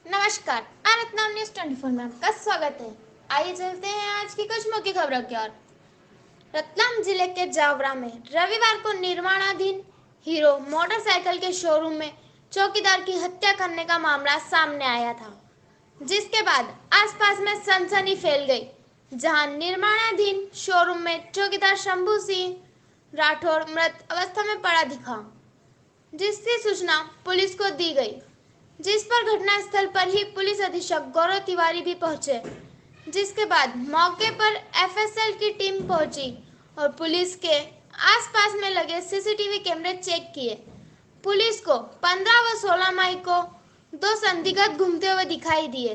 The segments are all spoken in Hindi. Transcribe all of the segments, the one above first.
नमस्कार, रत्नाम न्यूज 24 में आपका स्वागत है। आइए चलते हैं आज की कुछ मुख्य खबरों की ओर। रतलाम जिले के जावरा में रविवार को निर्माणाधीन हीरो मोटरसाइकिल के शोरूम में चौकीदार की हत्या करने का मामला सामने आया था, जिसके बाद आसपास में सनसनी फैल गई, जहां निर्माणाधीन शोरूम में चौकीदार शंभू सिंह राठौड़ मृत अवस्था में पड़ा दिखा, जिसकी सूचना पुलिस को दी गई, जिस पर घटनास्थल पर ही पुलिस अधीक्षक गौरव तिवारी भी पहुंचे। जिसके बाद मौके पर एफएसएल की टीम पहुंची और पुलिस के आसपास में लगे सीसीटीवी कैमरे चेक किए। पुलिस को 15 व 16 मई को 2 संदिग्ध घूमते हुए दिखाई दिए,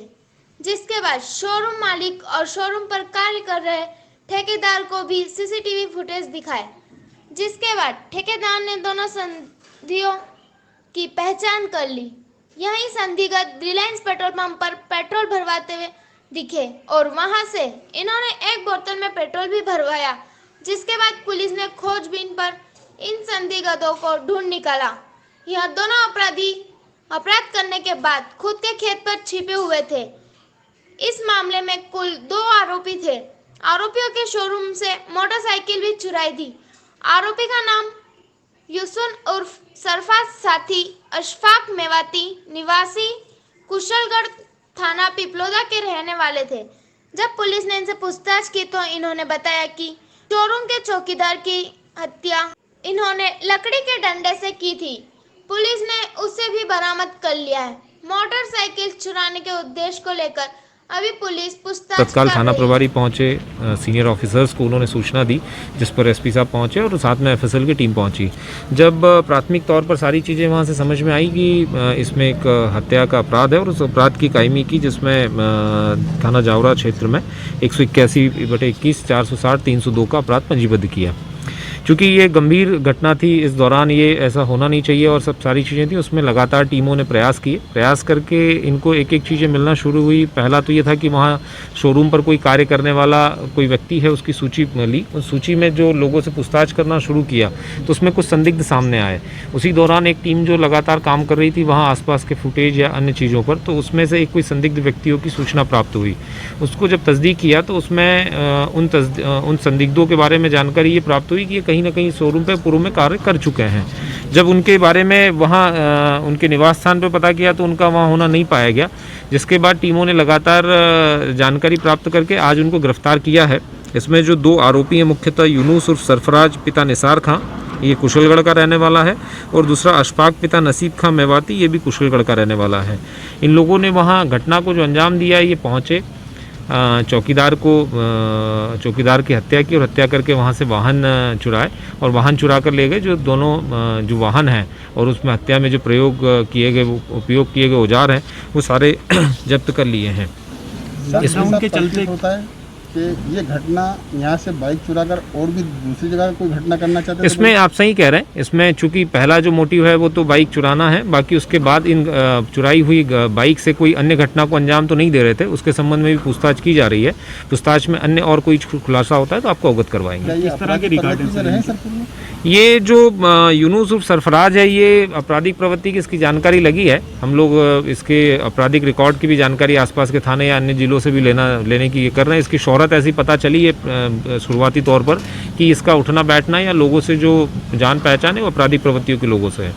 जिसके बाद शोरूम मालिक और शोरूम पर कार्य कर रहे ठेकेदार को भी सीसीटीवी फुटेज दिखाए, जिसके बाद ठेकेदार ने दोनों संदिग्धों की पहचान कर ली। यही संदिग्ध रिलायंस पेट्रोल पंप पर पेट्रोल भरवाते हुए दिखे और वहां से इन्होंने एक बोतल में पेट्रोल भी भरवाया, जिसके बाद पुलिस ने खोजबीन पर इन संदिग्धों को ढूंढ निकाला। यह दोनों अपराधी अपराध करने के बाद खुद के खेत पर छिपे हुए थे। इस मामले में कुल 2 आरोपी थे। आरोपियों के शोरूम से मोटरसाइकिल भी चुराई थी। आरोपी का नाम यूसुफ उर्फ सरफराज साथी अशफाक मेवाती निवासी कुशलगढ़ थाना पिपलोदा के रहने वाले थे। जब पुलिस ने इनसे पूछताछ की तो इन्होंने बताया कि शोरूम के चौकीदार की हत्या इन्होंने लकड़ी के डंडे से की थी। पुलिस ने उसे भी बरामद कर लिया है। मोटरसाइकिल चुराने के उद्देश्य को लेकर अभी पुलिस पूछताछ तत्काल थाना प्रभारी पहुंचे, सीनियर ऑफिसर्स को उन्होंने सूचना दी, जिस पर एसपी साहब पहुंचे और साथ में एफएसएल की टीम पहुंची। जब प्राथमिक तौर पर सारी चीज़ें वहां से समझ में आई कि इसमें एक हत्या का अपराध है और उस अपराध की कायमी की, जिसमें थाना जावरा क्षेत्र में 181/21 460 302 का अपराध पंजीबद्ध किया। चूँकि ये गंभीर घटना थी, इस दौरान ये ऐसा होना नहीं चाहिए और सब सारी चीज़ें थी, उसमें लगातार टीमों ने प्रयास करके इनको एक एक चीज़ें मिलना शुरू हुई। पहला तो ये था कि वहाँ शोरूम पर कोई कार्य करने वाला कोई व्यक्ति है, उसकी सूची ली। उस सूची में जो लोगों से पूछताछ करना शुरू किया तो उसमें कुछ संदिग्ध सामने आए। उसी दौरान एक टीम जो लगातार काम कर रही थी वहाँ आसपास के फुटेज या अन्य चीज़ों पर, तो उसमें से एक कोई संदिग्ध व्यक्तियों की सूचना प्राप्त हुई। उसको जब तस्दीक किया तो उसमें उन संदिग्धों के बारे में जानकारी ये प्राप्त हुई कि ये कहीं ना कहीं शोरूम पे पूर्व में कार्य कर चुके हैं। जब उनके बारे में वहाँ उनके निवास स्थान पर पता किया तो उनका वहाँ होना नहीं पाया गया, जिसके बाद टीमों ने लगातार जानकारी प्राप्त करके आज उनको गिरफ्तार किया है। इसमें जो 2 आरोपी हैं, मुख्यतः यूनुस उर्फ सरफराज पिता निसार खां, ये कुशलगढ़ का रहने वाला है, और दूसरा अशफाक पिता नसीब खां मेवाती, ये भी कुशलगढ़ का रहने वाला है। इन लोगों ने वहाँ घटना को जो अंजाम दिया, ये पहुँचे, चौकीदार की हत्या की और हत्या करके वहाँ से वाहन चुराए और वाहन चुरा कर ले गए। जो दोनों जो वाहन हैं और उसमें हत्या में जो उपयोग किए गए औजार हैं, वो सारे जब्त कर लिए हैं। इसमें के चलते होता है कि ये घटना यहाँ से बाइक चुराकर और भी दूसरी जगह कोई घटना करना चाहते हैं। इसमें आप सही कह रहे हैं। इसमें चूंकि पहला जो मोटिव है वो तो बाइक चुराना है, बाकी उसके बाद इन चुराई हुई बाइक से कोई अन्य घटना को अंजाम तो नहीं दे रहे थे। उसके संबंध में भी पूछताछ की जा रही है। पूछताछ में अन्य और कोई खुलासा होता है तो आपको अवगत करवाएंगे। इस तरह के रिकॉर्ड ये जो यूनुस उर्फ सरफराज है, ये आपराधिक प्रवृत्ति की इसकी जानकारी लगी है। हम लोग इसके आपराधिक रिकॉर्ड की भी जानकारी आसपास के थाने या अन्य जिलों से भी लेने की ये कर रहे हैं। इसकी शोहरत ऐसी पता चली है शुरुआती तौर पर कि इसका उठना बैठना या लोगों से जो जान पहचान है वो आपराधिक प्रवृत्तियों के लोगों से है।